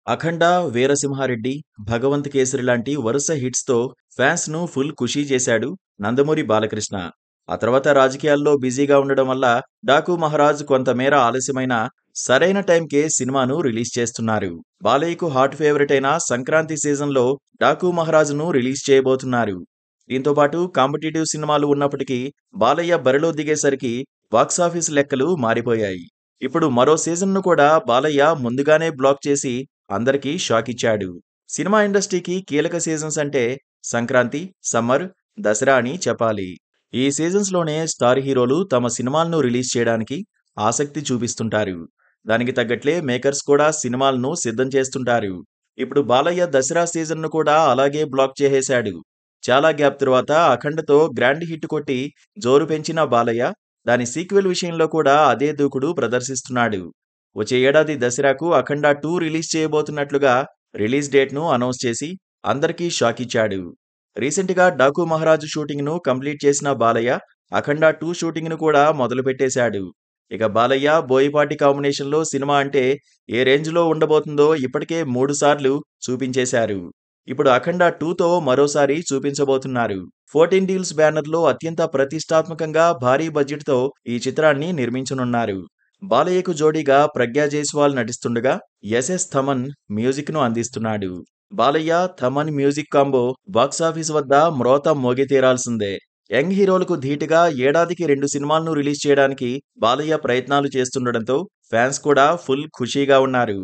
అఖండ, వీరసింహారెడ్డి, భగవంత్ కేసరి లాంటి వరుస హిట్స్‌తో ఫ్యాన్స్‌ను ఫుల్ ఖుషీ చేశాడు నందమూరి బాలకృష్ణ. ఆ తర్వాత రాజకీయాల్లో బిజీగా ఉండడం వల్ల 'డాకు మహారాజ్' కొంతమేర ఆలస్యమైనా సరైన టైంకే సినిమాను రిలీజ్ చేస్తున్నారు. బాలయ్యకు హాట్ ఫేవరెట్ అయిన సంక్రాంతి సీజన్‌లో 'డాకు మహారాజ్'ను రిలీజ్ చేయబోతున్నారు. దీంతో పాటు కాంపిటీటివ్ సినిమాలు ఉన్నప్పటికీ బాలయ్య బరిలో దిగేసరికి బాక్సాఫీస్ లెక్కలు మారిపోయాయి. ఇప్పుడు మరో సీజన్‌ను కూడా బాలయ్య ముందుగానే బ్లాక్ చేసి అందరికీ షాక్ ఇచ్చాడు. సినిమా ఇండస్ట్రీకి కీలక సీజన్స్ అంటే సంక్రాంతి, సమ్మర్, దసరా అని చెప్పాలి. ఈ సీజన్స్‌లోనే స్టార్ హీరోలు తమ సినిమాలను రిలీజ్ చేయడానికి ఆసక్తి చూపిస్తుంటారు. దానికి తగ్గట్లే మేకర్స్ కూడా సినిమాలను సిద్ధం చేస్తుంటారు. ఇప్పుడు బాలయ్య దసరా సీజన్‌ను కూడా అలాగే బ్లాక్ చేసేశాడు. చాలా గ్యాప్ తరువాత అఖండతో గ్రాండ్ హిట్ కొట్టి జోరు పెంచిన బాలయ్య దాని సీక్వెల్ విషయంలో కూడా అదే దూకుడు ప్రదర్శిస్తున్నాడు. వచ్చే ఏడాది దసరాకు అఖండ 2 రిలీజ్ చేయబోతున్నట్లుగా రిలీజ్ డేట్‌ను అనౌన్స్ చేసి అందరికీ షాక్ ఇచ్చాడు. రీసెంట్‌గా 'డాకు మహారాజు' షూటింగ్‌ను కంప్లీట్ చేసిన బాలయ్య అఖండ 2 షూటింగ్‌ను కూడా మొదలుపెట్టేశాడు. ఇక బాలయ్య, బోయపాటి కాంబినేషన్‌లో సినిమా అంటే ఏ రేంజ్‌లో ఉండబోతుందో ఇప్పటికే 3 సార్లు చూపించేశారు. ఇప్పుడు అఖండ 2తో మరోసారి చూపించబోతున్నారు. 14 డీల్స్ బ్యానర్‌లో అత్యంత ప్రతిష్టాత్మకంగా భారీ బడ్జెట్‌తో ఈ చిత్రాన్ని నిర్మించనున్నారు. బాలయ్యకు జోడీగా ప్రగ్యా జైస్వాల్ నటిస్తుండగా ఎస్ఎస్ థమన్ మ్యూజిక్‌ను అందిస్తున్నాడు. Balayya, Thaman music combo box office వద్ద మ్రోత మోగి తీరాల్సిందే. యంగ్ హీరోలకు ధీటుగా ఏడాదికి 2 సినిమాలను రిలీజ్ చేయడానికి బాలయ్య ప్రయత్నాలు చేస్తుండడంతో ఫ్యాన్స్ కూడా ఫుల్ ఖుషీగా ఉన్నారు.